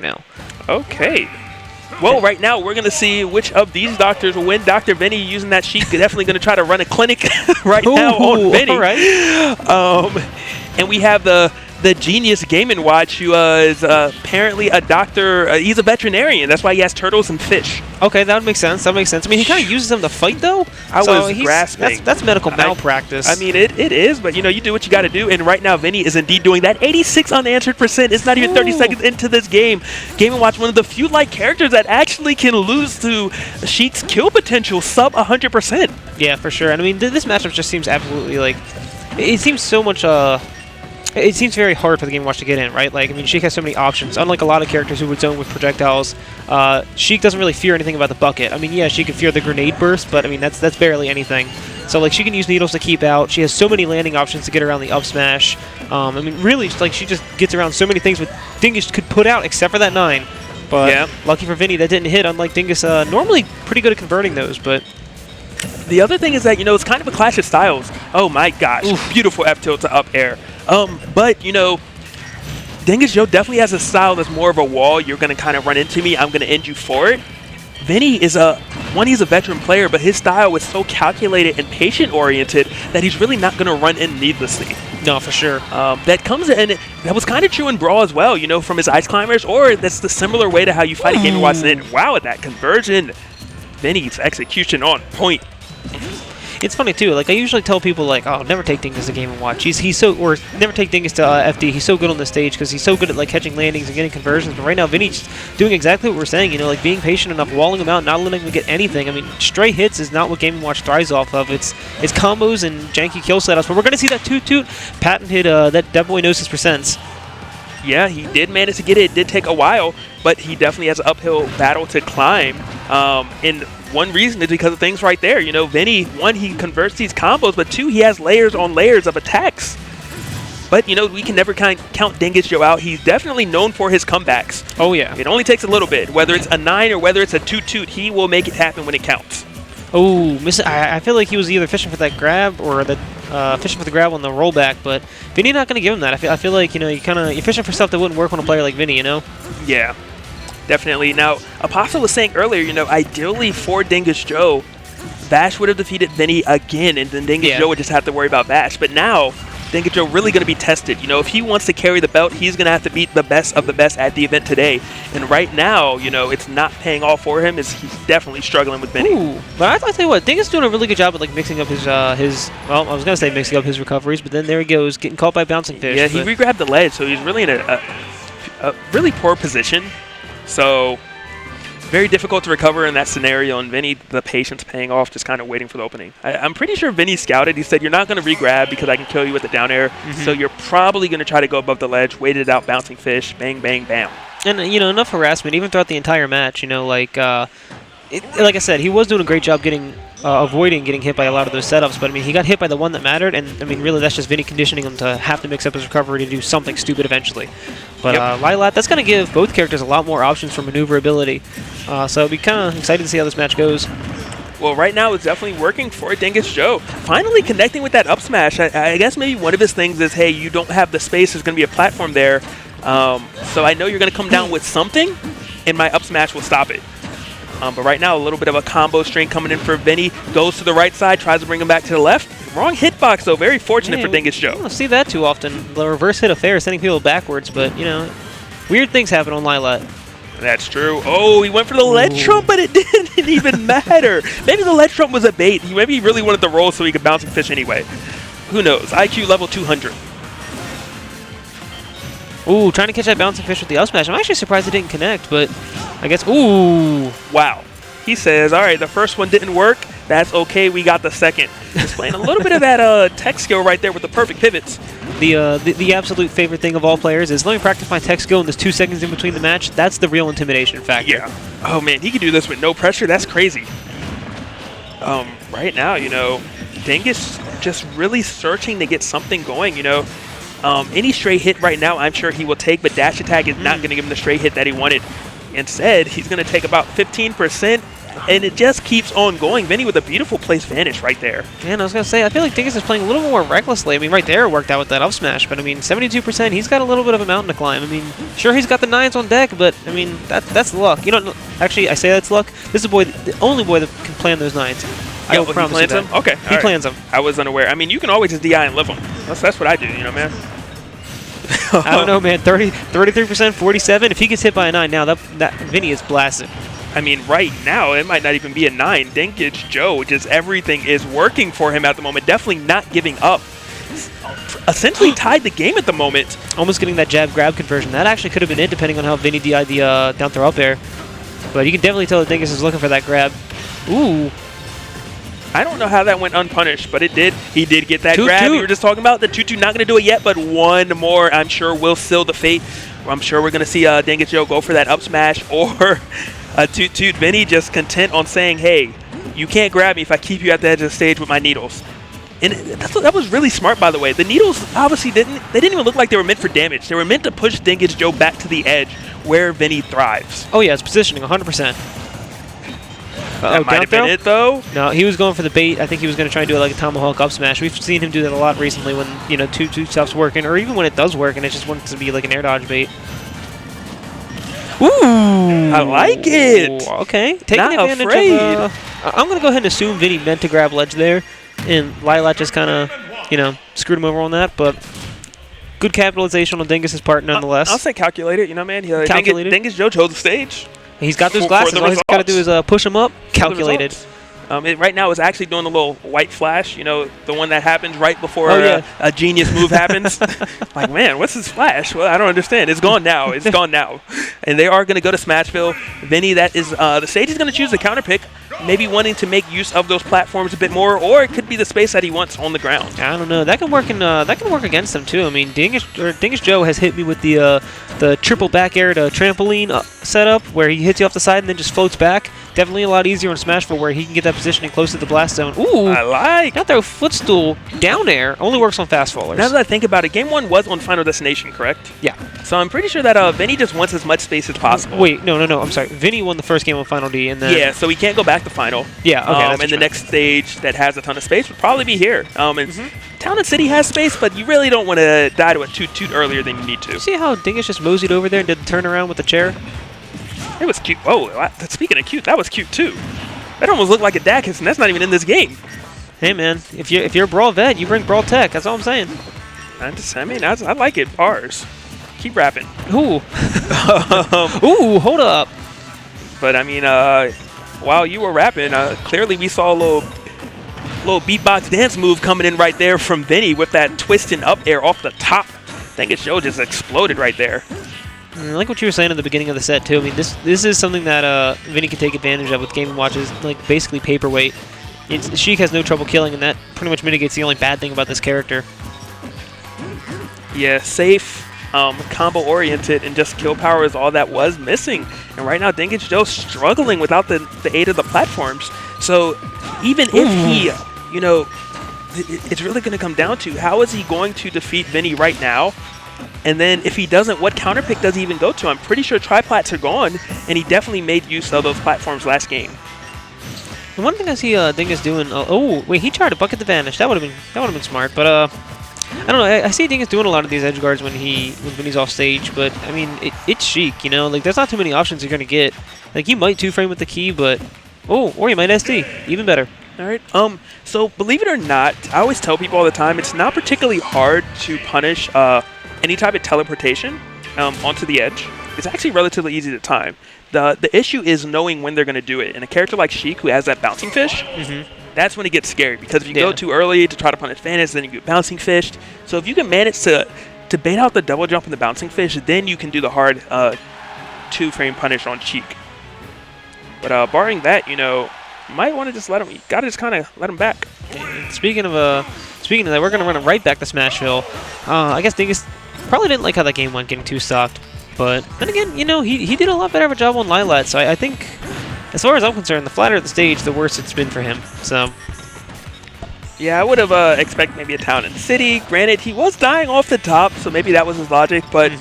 doctor now. Okay. Well, right now, we're going to see which of these doctors will win. Dr. Vinnie using that Sheik, definitely going to try to run a clinic right now on Vinnie. All right. And we have the genius Game & Watch, who is apparently a doctor. He's a veterinarian. That's why he has turtles and fish. Okay, that would make sense. That makes sense. I mean, he kind of uses them to fight, though. I was grasping. That's medical malpractice. I mean, it is, but, you do what you got to do. And right now, Vinnie is indeed doing that. 86 unanswered %. It's not even 30 seconds into this game. Game & Watch, one of the few like characters that actually can lose to Sheik's kill potential, sub 100%. Yeah, for sure. And I mean, this matchup just seems absolutely like, it seems so much. It seems very hard for the Game & Watch to get in, right? Like, I mean, Sheik has so many options. Unlike a lot of characters who would zone with projectiles, Sheik doesn't really fear anything about the bucket. I mean, yeah, she can fear the grenade burst, but I mean, that's barely anything. So, like, she can use needles to keep out. She has so many landing options to get around the up smash. I mean, really, like, she just gets around so many things with Dingus could put out, except for that 9. But yeah, lucky for Vinnie, that didn't hit, unlike Dingus. Normally pretty good at converting those, but... The other thing is that, it's kind of a clash of styles. Oh, my gosh. Oof. Beautiful F-tilt to up air. But, Dingus Joe definitely has a style that's more of a wall. You're going to kind of run into me. I'm going to end you for it. Vinnie is he's a veteran player, but his style is so calculated and patient-oriented that he's really not going to run in needlessly. No, for sure. That comes in, that was kind of true in Brawl as well, from his Ice Climbers, or that's the similar way to how you fight a Game & Watch. And wow, at that conversion, Vinnie's execution on point. It's funny too. Like I usually tell people, like, "Oh, never take Dingus to Game & Watch. He's so, or never take Dingus to FD. He's so good on the stage because he's so good at like catching landings and getting conversions." But right now, Vinnie's doing exactly what we're saying. Like being patient enough, walling him out, not letting him get anything. I mean, stray hits is not what Game & Watch thrives off of. It's combos and janky kill setups. But we're gonna see that toot. Patton hit that boy knows his percents. Yeah, he did manage to get it. It did take a while, but he definitely has an uphill battle to climb. And one reason is because of things right there. Vinnie, one, he converts these combos, but two, he has layers on layers of attacks. But, we can never count Dingus Joe out. He's definitely known for his comebacks. Oh, yeah. It only takes a little bit. Whether it's a 9 or whether it's a toot, he will make it happen when it counts. Oh, I feel like he was either fishing for that grab or fishing for the grab on the rollback, but Vinnie not going to give him that. I feel like, you're fishing for stuff that wouldn't work on a player like Vinnie, Yeah, definitely. Now, Apostle was saying earlier, ideally for Dingus Joe, Vash would have defeated Vinnie again, and then Dingus Joe would just have to worry about Vash. But now, Dingus Joe really going to be tested. If he wants to carry the belt, he's going to have to beat the best of the best at the event today. And right now, it's not paying off for him. He's definitely struggling with Vinnie. Ooh, but I tell you what, Dingus is doing a really good job at like mixing up his well, I was going to say mixing up his recoveries, but then there he goes, getting caught by bouncing fish. Yeah, he re-grabbed the ledge, so he's really in a really poor position. So very difficult to recover in that scenario, and Vinnie, the patience paying off, just kind of waiting for the opening. I'm pretty sure Vinnie scouted. He said, you're not going to re-grab because I can kill you with the down air, so you're probably going to try to go above the ledge, wait it out, bouncing fish, bang, bang, bam. And, enough harassment, even throughout the entire match, like I said, he was doing a great job avoiding getting hit by a lot of those setups, but I mean, he got hit by the one that mattered, and I mean, really, that's just Vinnie conditioning him to have to mix up his recovery to do something stupid eventually. But Lilat, that's going to give both characters a lot more options for maneuverability, so I'll be kind of excited to see how this match goes. Well, right now it's definitely working for Dingus Joe. Finally connecting with that up smash. I guess maybe one of his things is, hey, you don't have the space, there's going to be a platform there, so I know you're going to come down with something, and my up smash will stop it. But right now, a little bit of a combo string coming in for Vinnie. Goes to the right side, tries to bring him back to the left. Wrong hitbox, though. Very fortunate for Dingus Joe. I don't see that too often. The reverse hit affair is sending people backwards, but, weird things happen on Lilat. That's true. Oh, he went for the ledge trump, but it didn't even matter. Maybe the ledge trump was a bait. Maybe he really wanted to roll so he could bounce and fish anyway. Who knows? IQ level 200. Ooh, trying to catch that bouncing fish with the up smash. I'm actually surprised it didn't connect, but I guess, ooh. Wow. He says, all right, the first one didn't work. That's okay. We got the second. Displaying a little bit of that tech skill right there with the perfect pivots. The absolute favorite thing of all players is, let me practice my tech skill in this 2 seconds in between the match. That's the real intimidation factor. Yeah. Oh, man, he can do this with no pressure. That's crazy. Right now, Dingus just really searching to get something going, Any straight hit right now, I'm sure he will take, but dash attack is not going to give him the straight hit that he wanted. Instead, he's going to take about 15%. and it just keeps on going. Vinnie with a beautiful place vanish right there. Man, I was going to say, I feel like Dingus is playing a little more recklessly. I mean, right there it worked out with that up smash, but I mean, 72%, he's got a little bit of a mountain to climb. I mean, sure, he's got the 9s on deck, but I mean, that's luck. You know, actually, I say that's luck. This is the only boy that can plan those 9s. I will promise you that. He plans them? Okay. He plans them. I was unaware. I mean, you can always just DI and live them. That's what I do, you know, man. I don't know, man. 33%, 47. If he gets hit by a 9 now, that Vinnie is blasted. I mean, right now, it might not even be a 9. Dingus Joe, just everything is working for him at the moment. Definitely not giving up. Essentially tied the game at the moment. Almost getting that jab grab conversion. That actually could have been it, depending on how Vinnie DI'd the down throw up air. But you can definitely tell that Dingus is looking for that grab. Ooh. I don't know how that went unpunished, but it did. He did get that grab we were just talking about. The 2-2 not going to do it yet, but one more, I'm sure, will seal the fate. I'm sure we're going to see Dingus Joe go for that up smash or a toot. Vinnie just content on saying, hey, you can't grab me if I keep you at the edge of the stage with my needles. And that was really smart, by the way. The needles obviously didn't even look like they were meant for damage. They were meant to push Dingus Joe back to the edge where Vinnie thrives. Oh, yeah, it's positioning 100%. That might have been it, though. No, he was going for the bait. I think he was going to try and do it like a tomahawk up smash. We've seen him do that a lot recently when, you know, two stops working, or even when it does work and it just wants to be like an air dodge bait. Ooh! I like it! Okay. Taking Not advantage afraid. of... I'm going to go ahead and assume Vinnie meant to grab ledge there, and Lilat just kind of, you know, screwed him over on that, but... Good capitalization on Dingus's part, nonetheless. I'll say calculated, you know, man. Calculated. Dingus Joe chose the stage. He's got those glasses. All he's got to do is push him up. Calculated. Right now, it's actually doing a little white flash. You know, the one that happens right before a genius move happens. Like, man, what's this flash? Well, I don't understand. It's gone now. It's gone now. And they are going to go to Smashville. Vinnie, that is the stage is going to choose the counter pick. Maybe wanting to make use of those platforms a bit more, or it could be the space that he wants on the ground. I don't know. That can work against him too. I mean, Dingus Joe has hit me with the triple back air to trampoline setup, where he hits you off the side and then just floats back. Definitely a lot easier on Smashville, where he can get that positioning close to the blast zone. Ooh, I like. Got that footstool down air. Only works on fast fallers. Now that I think about it, Game 1 was on Final Destination, correct? Yeah. So I'm pretty sure that Vinnie just wants as much space as possible. Wait, no. I'm sorry. Vinnie won the first game on Final D, and then so he can't go back to Final. Yeah. Okay. And the next stage that has a ton of space would probably be here. Town and City has space, but you really don't want to die to a toot earlier than you need to. See how Dingus just moseyed over there and did the turnaround with the chair? It was cute. Oh, speaking of cute, that was cute too. That almost looked like a Dacus, and that's not even in this game. Hey man, if you're a Brawl vet, you bring Brawl Tech. That's all I'm saying. I like it. Bars. Keep rapping. Ooh. Ooh, hold up. But I mean, while you were rapping, clearly we saw a little beatbox dance move coming in right there from Vinnie with that twist and up air off the top. Dingus Joe just exploded right there. I like what you were saying at the beginning of the set too. I mean, this is something that Vinnie can take advantage of with Game & Watch's like basically paperweight. Sheik has no trouble killing, and that pretty much mitigates the only bad thing about this character. Yeah, safe, combo oriented, and just kill power is all that was missing. And right now, Dingus Joe's struggling without the aid of the platforms. So even if he, you know, it's really going to come down to how is he going to defeat Vinnie right now. And then if he doesn't, what counter pick does he even go to? I'm pretty sure tri-plats are gone, and he definitely made use of those platforms last game. The one thing I see Dingus doing, oh wait, he tried to bucket the vanish. That would have been smart. But I don't know. I see Dingus doing a lot of these edge guards when he's off stage. But I mean, it's Sheik, you know. Like there's not too many options you're gonna get. Like you might 2-frame with the key, but or you might SD, even better. All right. So believe it or not, I always tell people all the time, it's not particularly hard to punish any type of teleportation onto the edge. It's actually relatively easy to time. The issue is knowing when they're going to do it. And a character like Sheik, who has that bouncing fish, that's when it gets scary. Because if you go too early to try to punish Vanish, then you get bouncing fished. So if you can manage to bait out the double jump and the bouncing fish, then you can do the hard 2-frame punish on Sheik. But barring that, you know, you might want to just let him. You got to just kind of let him back. Speaking of that, we're going to run it right back to Smashville. I guess Dingus probably didn't like how that game went, getting 2 stocked. But then again, you know, he did a lot better of a job on Lilat. So I think, as far as I'm concerned, the flatter the stage, the worse it's been for him. So yeah, I would have expected maybe a town and city. Granted, he was dying off the top, so maybe that was his logic. But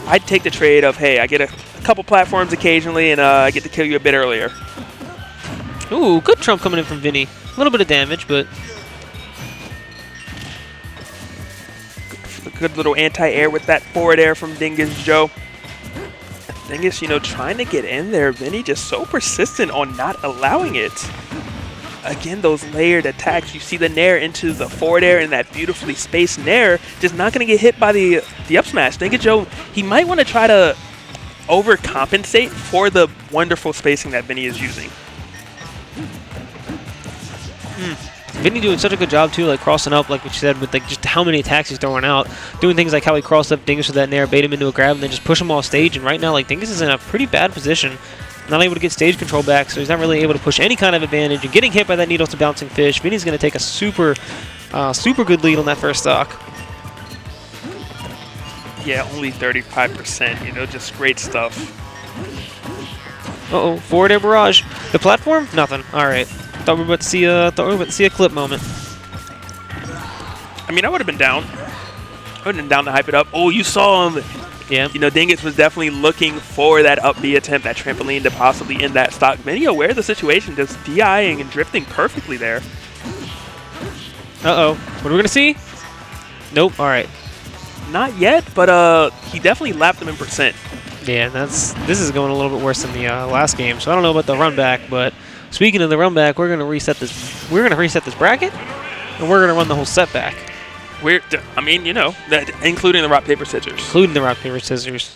I'd take the trade of, hey, I get a couple platforms occasionally, and I get to kill you a bit earlier. Ooh, good trump coming in from Vinnie. A little bit of damage, but... Good little anti-air with that forward air from Dingus Joe. Dingus, you know, trying to get in there. Vinnie just so persistent on not allowing it. Again, those layered attacks. You see the nair into the forward air and that beautifully spaced nair, just not going to get hit by the up smash. Dingus Joe, he might want to try to overcompensate for the wonderful spacing that Vinnie is using. Vinnie doing such a good job too, like crossing up, like what you said, with like just how many attacks he's throwing out. Doing things like how he crossed up Dingus with that nair, bait him into a grab, and then just push him off stage. And right now, like Dingus is in a pretty bad position, not able to get stage control back, so he's not really able to push any kind of advantage. And getting hit by that needle to bouncing fish, Vinnie's going to take a super good lead on that first stock. Yeah, only 35%. You know, just great stuff. Uh-oh, forward air barrage. The platform? Nothing. All right. Thought we were about to see a clip moment. I mean, I would have been down. I would have been down to hype it up. Oh, you saw him. Yeah. You know, Dingus was definitely looking for that up B attempt, that trampoline to possibly end that stock. Vinnie aware of the situation, just DIing and drifting perfectly there. Uh-oh. What are we going to see? Nope. All right. Not yet, but he definitely lapped him in percent. Yeah, this is going a little bit worse than the last game. So I don't know about the run back, but speaking of the run back, we're going to reset this. We're going to reset this bracket, and we're going to run the whole set back. I mean, you know, including the rock paper scissors. Including the rock paper scissors.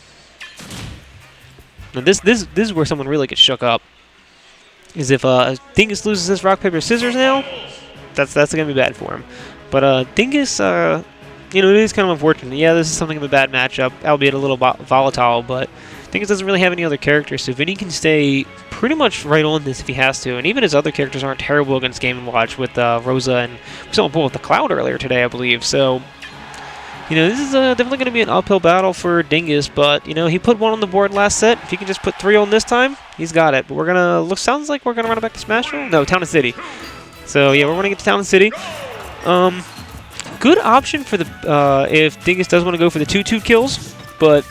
Now this is where someone really gets shook up. Is if Dingus loses this rock paper scissors now, that's going to be bad for him. But Dingus, you know, it is kind of unfortunate. Yeah, this is something of a bad matchup, albeit a little volatile, but Dingus doesn't really have any other characters, so Vinnie can stay pretty much right on this if he has to. And even his other characters aren't terrible against Game & Watch with Rosa, and we saw him pull with the Cloud earlier today, I believe. So, you know, this is definitely going to be an uphill battle for Dingus, but, you know, he put one on the board last set. If he can just put 3 on this time, he's got it. But we're going to, sounds like we're going to run it back to Smash Roll? No, Town & City. So, yeah, we're running it to Town & City. Good option for the, if Dingus does want to go for the 2-2 kills, but...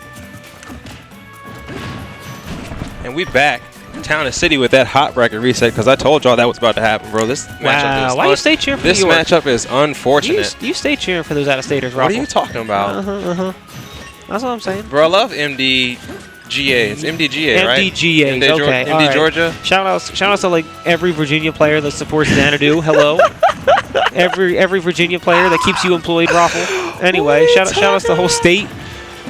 And we back Town & City with that hot bracket reset because I told y'all that was about to happen, bro. This matchup is why you stay cheering for this New York? matchup is unfortunate. You stay cheering for those out-of-staters, Raffle. What are you talking about? That's what I'm saying. Bro, I love MDGA. It's MDGA, right? MDGA, okay. MD right. Georgia. Shout outs to like every Virginia player that supports Xanadu. Hello. every Virginia player that keeps you employed, Raffle. Anyway, shout outs to the whole state.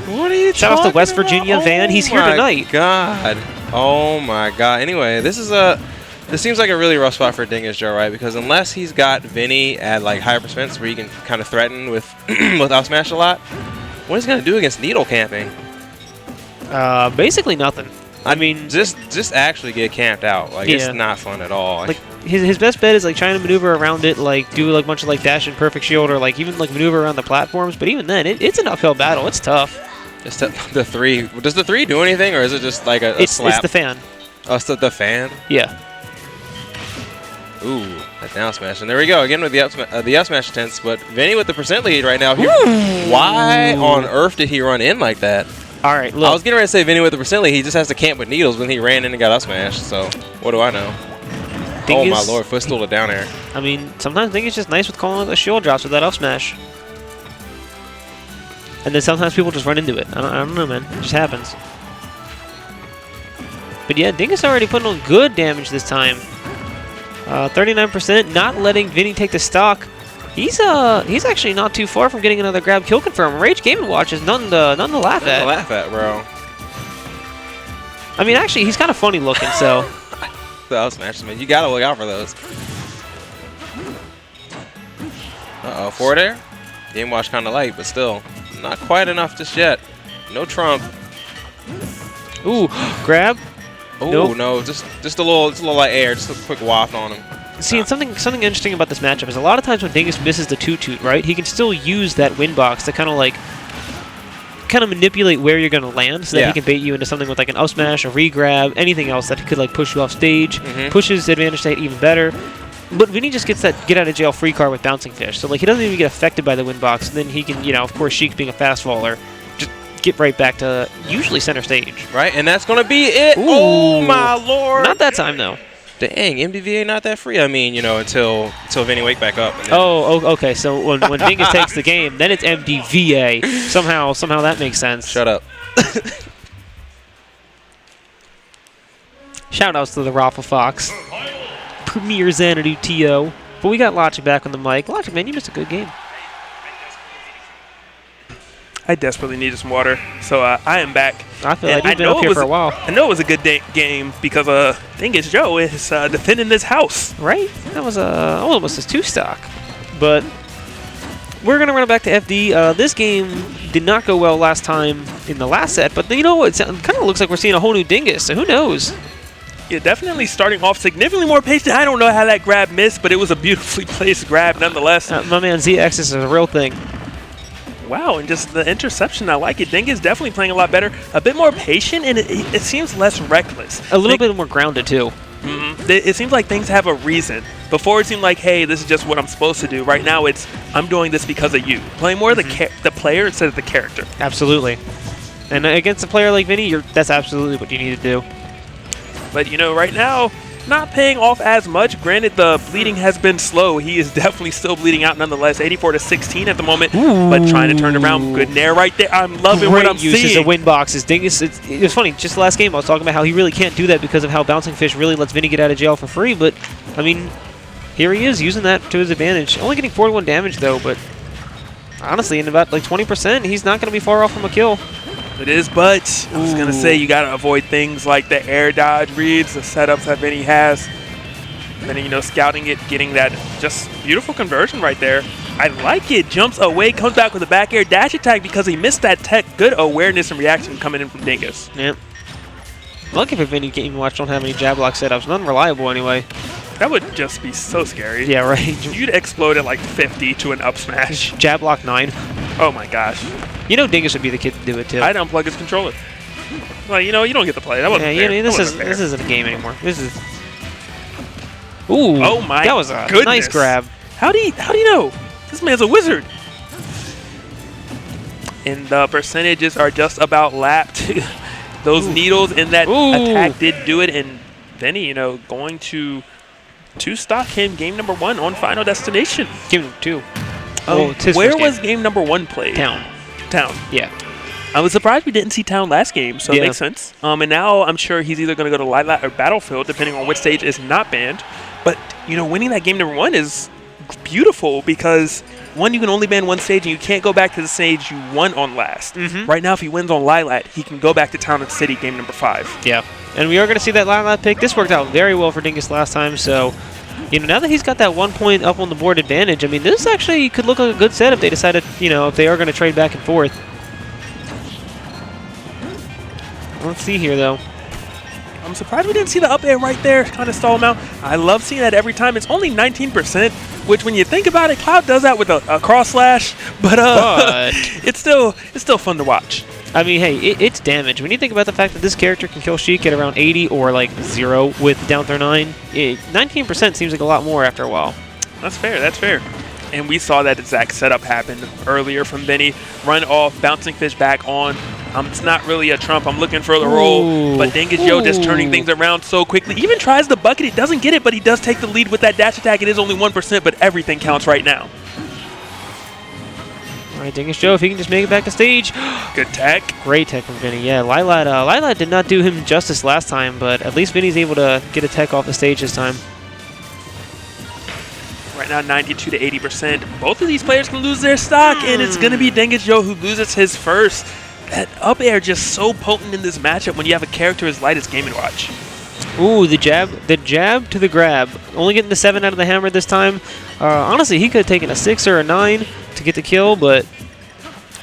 What are you Shout outs to West Virginia, Van. He's here tonight. God. Oh my God. Anyway, this seems like a really rough spot for Dingus Joe, right? Because unless he's got Vinnie at like higher percents where he can kind of threaten with up smash a lot, what is he gonna do against needle camping? Basically nothing. I mean, just actually get camped out. Like it's not fun at all. Like his best bet is like trying to maneuver around it, like do like a bunch of like dash and perfect shield, or like even like maneuver around the platforms. But even then, it's an uphill battle. It's tough. Just the 3. Does the 3 do anything, or is it just like a slap? It's the fan. Oh, it's the fan? Yeah. Ooh, that down smash. And there we go, again with the up smash attempts. But Vinnie with the percent lead right now. Why on earth did he run in like that? All right, look. I was getting ready to say Vinnie with the percent lead. He just has to camp with needles when he ran in and got up smashed. So, what do I know? Dingus, oh, my Lord. Footstool to down air. I mean, sometimes I think it's just nice with calling the shield drops with that up smash. And then sometimes people just run into it. I don't know, man. It just happens. But yeah, Dingus already putting on good damage this time. 39%, not letting Vinnie take the stock. He's actually not too far from getting another grab kill confirm. Rage Game & Watch is nothing to laugh at. Nothing to laugh at, bro. I mean, actually, he's kind of funny looking, so. The up smash, man. You gotta look out for those. Uh-oh, forward air? Game Watch kind of light, but still. Not quite enough just yet. No trump. Ooh, grab. Oh nope. No, just a little light air, just a quick waft on him. See, and something interesting about this matchup is a lot of times when Dingus misses the toot, right? He can still use that win box to kind of manipulate where you're going to land, so that he can bait you into something with like an up smash, a re-grab, anything else that could like push you off stage, pushes advantage state even better. But Vinnie just gets that get out of jail free card with bouncing fish, so like he doesn't even get affected by the win box, and then he can, you know, of course, Sheik being a fast faller, just get right back to usually center stage. Right, and that's gonna be it. Ooh. Oh my Lord! Not that time though. Dang, MDVA not that free. I mean, you know, until Vinnie wake back up. And then Okay. So when Dingus takes the game, then it's MDVA. Somehow that makes sense. shut up. Shoutouts to the Raffle Fox. Premier Xanadu TO. But we got Logic back on the mic. Logic, man, you missed a good game. I desperately needed some water, so I am back. I feel like you've been up here for a while. I know it was a good game because Dingus Joe is defending this house. Right? That was almost a 2-stock. But we're going to run it back to FD. This game did not go well last time in the last set, but you know what? It kind of looks like we're seeing a whole new Dingus, so who knows? Yeah, definitely starting off significantly more patient. I don't know how that grab missed, but it was a beautifully placed grab nonetheless. My man ZX is a real thing. Wow, and just the interception, I like it. Dingus definitely playing a lot better. A bit more patient, and it seems less reckless. A little bit more grounded, too. It seems like things have a reason. Before it seemed like, hey, this is just what I'm supposed to do. Right now it's, I'm doing this because of you. Playing more of the player instead of the character. Absolutely. And against a player like Vinnie, that's absolutely what you need to do. But, you know, right now, not paying off as much. Granted, the bleeding has been slow. He is definitely still bleeding out nonetheless. 84-16 at the moment, but trying to turn around. Good nair right there. I'm loving what I'm seeing. Great uses of win boxes. Dingus, it was funny. Just the last game, I was talking about how he really can't do that because of how Bouncing Fish really lets Vinnie get out of jail for free. But, I mean, here he is using that to his advantage. Only getting 41 damage, though, but honestly, in about like 20%, he's not going to be far off from a kill. It is, but I was going to say you got to avoid things like the air dodge reads, the setups that Vinnie has. And then, you know, scouting it, getting that just beautiful conversion right there. I like it. Jumps away, comes back with a back air dash attack because he missed that tech. Good awareness and reaction coming in from Dingus. Yep. Lucky for Vinnie, Game & Watch don't have any jab lock setups. None reliable anyway. That would just be so scary. Yeah, right. You'd explode at like 50 to an up smash. Jab lock 9. Oh my gosh. You know Dingus would be the kid to do it too. I'd unplug his controller. Like, you know, you don't get to play. That wasn't fair. Yeah, this isn't a game anymore. This is. Ooh. Oh my. That was a goodness. nice grab. How do you know? This man's a wizard. And the percentages are just about lapped. Those needles in that attack did do it, and Vinnie, you know, going to 2-stock him game number 1 on Final Destination. Game number 2. Where was game number 1 played? Town. Yeah. I was surprised we didn't see Town last game, so it makes sense. And now I'm sure he's either going to go to Lilat or Battlefield, depending on which stage is not banned. But, you know, winning that game number 1 is beautiful because, one, you can only ban one stage, and you can't go back to the stage you won on last. Right now, if he wins on Lilat, he can go back to Town and City game number 5. Yeah. And we are going to see that Lilat pick. This worked out very well for Dingus last time, so... You know, now that he's got that 1 point up on the board advantage, I mean, this actually could look like a good set if they decided, you know, if they are going to trade back and forth. Let's see here, though. I'm surprised we didn't see the up air right there, kind of stall him out. I love seeing that every time. It's only 19%, which when you think about it, Cloud does that with a cross slash, but it's still fun to watch. I mean, hey, it's damage. When you think about the fact that this character can kill Sheik at around 80 or like 0 with down throw 9, 19% seems like a lot more after a while. That's fair, that's fair. And we saw that exact setup happen earlier from Vinnie. Run off, Bouncing Fish back on. It's not really a trump. I'm looking for the roll. But Dingus Joe just turning things around so quickly. Even tries the bucket. He doesn't get it, but he does take the lead with that dash attack. It is only 1%, but everything counts right now. All right, Dingus Joe, if he can just make it back to stage. Good tech. Great tech from Vinnie. Yeah, Lilat did not do him justice last time, but at least Vinnie's able to get a tech off the stage this time. Right now, 92 to 80%. Both of these players can lose their stock, and it's going to be Dingus Joe who loses his first. That up air just so potent in this matchup when you have a character as light as Game & Watch. Ooh, the jab to the grab. Only getting the 7 out of the hammer this time. Honestly, he could have taken a 6 or a 9 to get the kill, but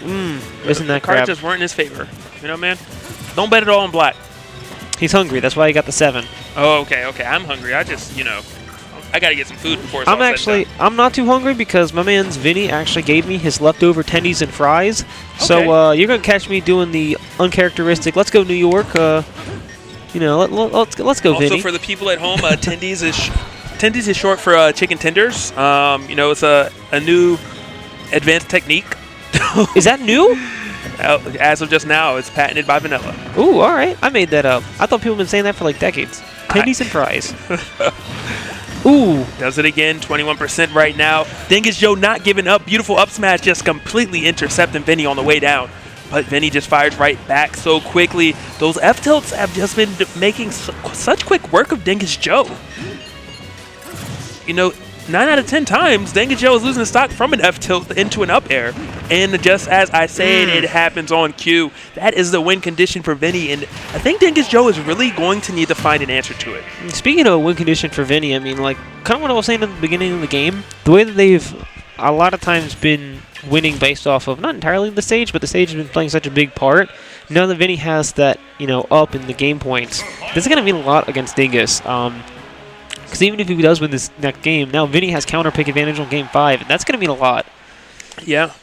missing that grab. Cards just weren't in his favor. You know, man? Don't bet it all on black. He's hungry. That's why he got the 7. Oh, okay. I'm hungry. I just, you know, I got to get some food before it's all said and done. I'm not too hungry because my man's Vinnie actually gave me his leftover tendies and fries. Okay. So you're going to catch me doing the uncharacteristic, let's go New York, you know, let's go, Vinnie. Also, for the people at home, tendies is short for chicken tenders. You know, it's a new advanced technique. Is that new? As of just now, it's patented by Vanilla. Ooh, all right. I made that up. I thought people have been saying that for like decades. Pennies and fries. Ooh. Does it again, 21% right now. Dingus Joe not giving up. Beautiful up smash, just completely intercepting Vinnie on the way down. But Vinnie just fires right back so quickly. Those F-tilts have just been making such quick work of Dingus Joe. You know, 9 out of 10 times, Dingus Joe is losing stock from an F-tilt into an up air. And just as I said, it happens on cue. That is the win condition for Vinnie, and I think Dingus Joe is really going to need to find an answer to it. Speaking of a win condition for Vinnie, I mean, like, kind of what I was saying at the beginning of the game, the way that they've a lot of times been winning based off of not entirely the stage, but the stage has been playing such a big part. Now that Vinnie has that, you know, up in the game points, this is going to mean a lot against Dingus. Because even if he does win this next game, now Vinnie has counter pick advantage on game 5, and that's going to mean a lot. Yeah.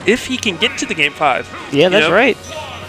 If he can get to the game 5. Yeah, that's right.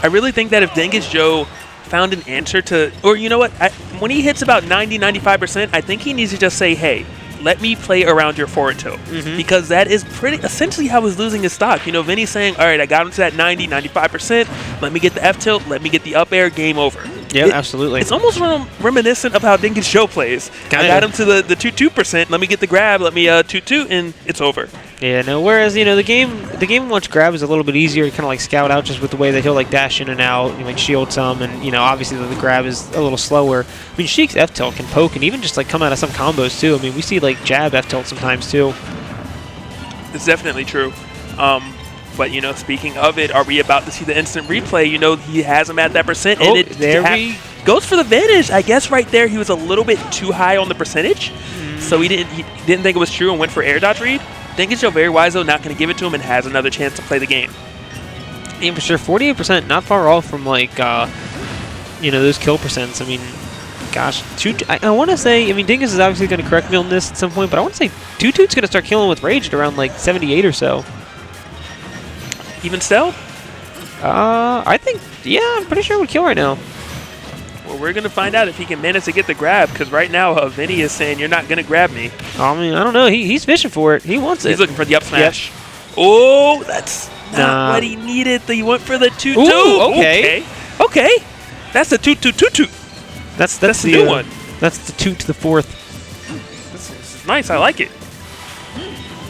I really think that if Dingus Joe found an answer to, or you know what, when he hits about 90, 95%, I think he needs to just say, hey, let me play around your forward tilt. Because that is pretty essentially how he's losing his stock. You know, Vinny's saying, all right, I got him to that 90, 95%. Let me get the F tilt. Let me get the up air. Game over. Yeah, absolutely. It's almost reminiscent of how Dingus Joe plays. I got him to the 2-2%. Let me get the grab. Let me 2-2, and it's over. Yeah, no, whereas, you know, the game watch grab is a little bit easier to kind of like scout out just with the way that he'll like dash in and out and like shield some, and, you know, obviously the grab is a little slower. I mean, Sheik's F tilt can poke and even just like come out of some combos too. I mean, we see like jab F tilt sometimes too. It's definitely true. But, you know, speaking of it, are we about to see the instant replay? You know, he has him at that percent, and it goes for the advantage. I guess right there he was a little bit too high on the percentage, so he didn't think it was true and went for air dodge read. Dingus Joe very wise though, not going to give it to him, and has another chance to play the game. Yeah, for sure. 48%, not far off from like you know, those kill percents. I mean, gosh, I want to say, I mean, Dingus is obviously going to correct me on this at some point, but I want to say 2-2's going to start killing with rage at around like 78 or so. Even still? I think, yeah, I'm pretty sure it would kill right now. Well, we're going to find out if he can manage to get the grab, because right now Vinnie is saying, you're not going to grab me. I mean, I don't know. He's fishing for it. He wants it. He's looking for the up smash. Yep. Oh, that's not what he needed. He went for the 2-2. Ooh, okay. Okay. That's the 2-2-2-2. That's the new one. That's the 2 to the 4th. This is nice. I like it.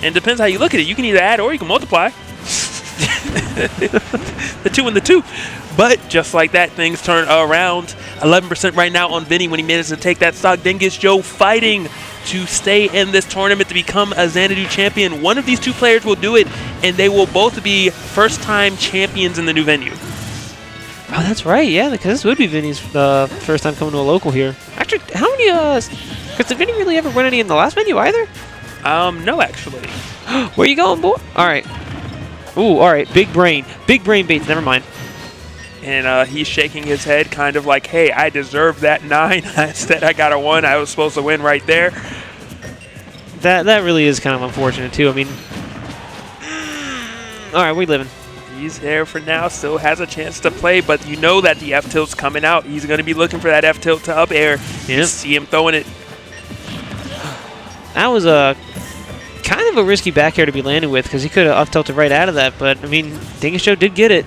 And depends how you look at it. You can either add or you can multiply. The 2 and the 2. But just like that, things turn around. 11% right now on Vinnie when he managed to take that stock. Dingus Joe fighting to stay in this tournament to become a Xanadu champion. One of these two players will do it, and they will both be first-time champions in the new venue. Oh, that's right. Yeah, because this would be Vinnie's first time coming to a local here. Actually, how many? Because did Vinnie really ever win any in the last venue either? No, actually. Where you going, boy? All right. Ooh, all right. Big brain baits. Never mind. And he's shaking his head, kind of like, hey, I deserve that 9. Instead, I got a 1. I was supposed to win right there. That really is kind of unfortunate, too. I mean, all right, we living. He's there for now, still has a chance to play, but you know that the F-tilt's coming out. He's going to be looking for that F-tilt to up air. Yep. See him throwing it. That was a kind of a risky back air to be landing with, because he could have up-tilted right out of that, but, I mean, Dingus Joe did get it.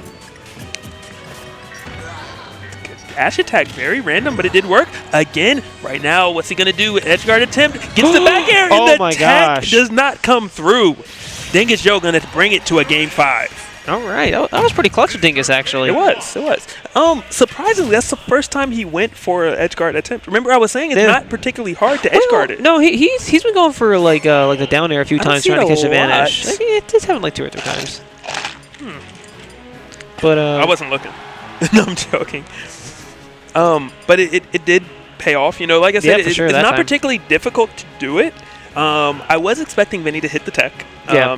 Dash attack, very random, but it did work. Again, right now, what's he going to do? Edge guard attempt, gets the back air, and the tech does not come through. Dingus Joe going to bring it to a game 5. All right, that was pretty clutch of Dingus, actually. It was. Surprisingly, that's the first time he went for an edge guard attempt. Remember, I was saying it's not particularly hard to edge guard it. No, he's been going for like the down air a few times trying to catch advantage. It's happened like 2 or 3 times. But I wasn't looking. No, I'm joking. But it did pay off. You know, like I said, it's not particularly difficult to do it. I was expecting Vinnie to hit the tech,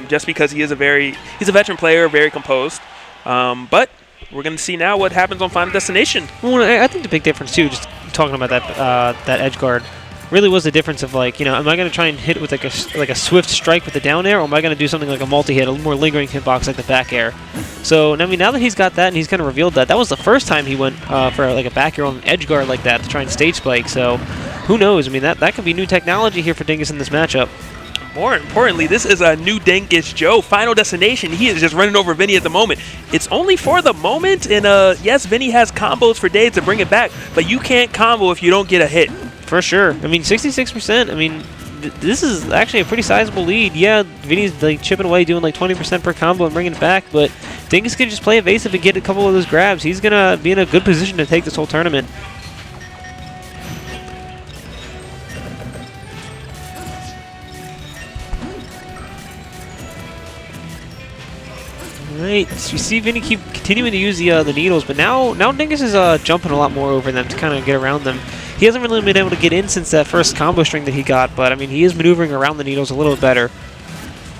just because he's a veteran player, very composed. But we're going to see now what happens on Final Destination. Well, I think the big difference too, just talking about that edge guard, really was the difference of, like, you know, am I going to try and hit with like a swift strike with the down air, or am I going to do something like a multi-hit, a more lingering hitbox like the back air? So, I mean, now that he's got that and he's kind of revealed that was the first time he went for like a back air on an edge guard like that to try and stage spike. So, who knows? I mean, that could be new technology here for Dingus in this matchup. More importantly, this is a new Dingus Joe. Final Destination, he is just running over Vinnie at the moment. It's only for the moment, and yes, Vinnie has combos for days to bring it back, but you can't combo if you don't get a hit. For sure. I mean, 66%. I mean, this is actually a pretty sizable lead. Yeah, Vinny's like chipping away, doing like 20% per combo and bringing it back, but Dingus could just play evasive and get a couple of those grabs. He's going to be in a good position to take this whole tournament. Right, so you see Vinny keep continuing to use the needles, but now Dingus is jumping a lot more over them to kind of get around them. He hasn't really been able to get in since that first combo string that he got, but I mean he is maneuvering around the needles a little bit better.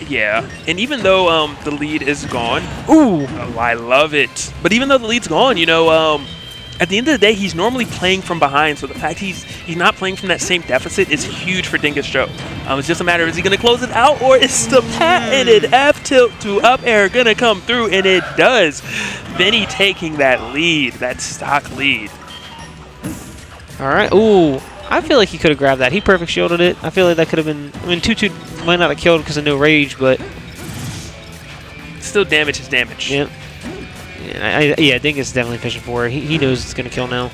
Yeah, and even though the lead is gone, ooh, oh, I love it. But even though the lead's gone, you know, at the end of the day, he's normally playing from behind, so the fact he's not playing from that same deficit is huge for Dingus Joe. It's just a matter of, is he going to close it out, or is the patented F tilt to up air going to come through? And it does. Vinny taking that lead, that stock lead. All right. Ooh, I feel like he could have grabbed that. He perfect shielded it. I feel like that could have been. I mean, 2-2 might not have killed because of no rage, but still damage is damage. Yep. Yeah, Dingus is definitely fishing for it. He knows it's going to kill now.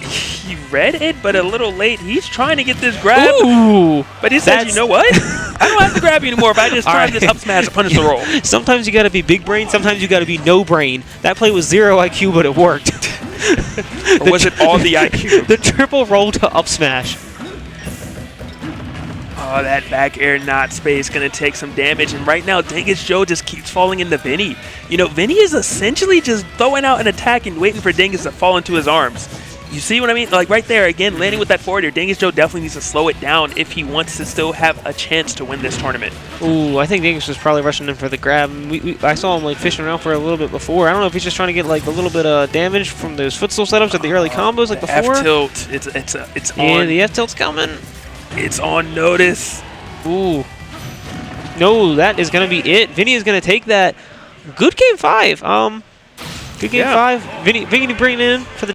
He read it, but a little late. He's trying to get this grab. Ooh! But he says, you know what? I don't have to grab you anymore if I just try this up smash to punish the roll. Sometimes you got to be big brain. Sometimes you got to be no brain. That play was 0 IQ, but it worked. Or was it all the IQ? The triple roll to up smash. Oh, that back air not space going to take some damage. And right now, Dingus Joe just keeps falling into Vinny. You know, Vinny is essentially just throwing out an attack and waiting for Dingus to fall into his arms. You see what I mean? Like right there, again, landing with that forward air, Dingus Joe definitely needs to slow it down if he wants to still have a chance to win this tournament. Ooh, I think Dingus was probably rushing in for the grab. I saw him like fishing around for a little bit before. I don't know if he's just trying to get like a little bit of damage from those footstool setups at the early combos like before. F-tilt, it's on. Yeah, the F-tilt's coming. It's on notice. Ooh. No, that is going to be it. Vinny is going to take that. Good game 5. Good game 5. Vinny bringing in for the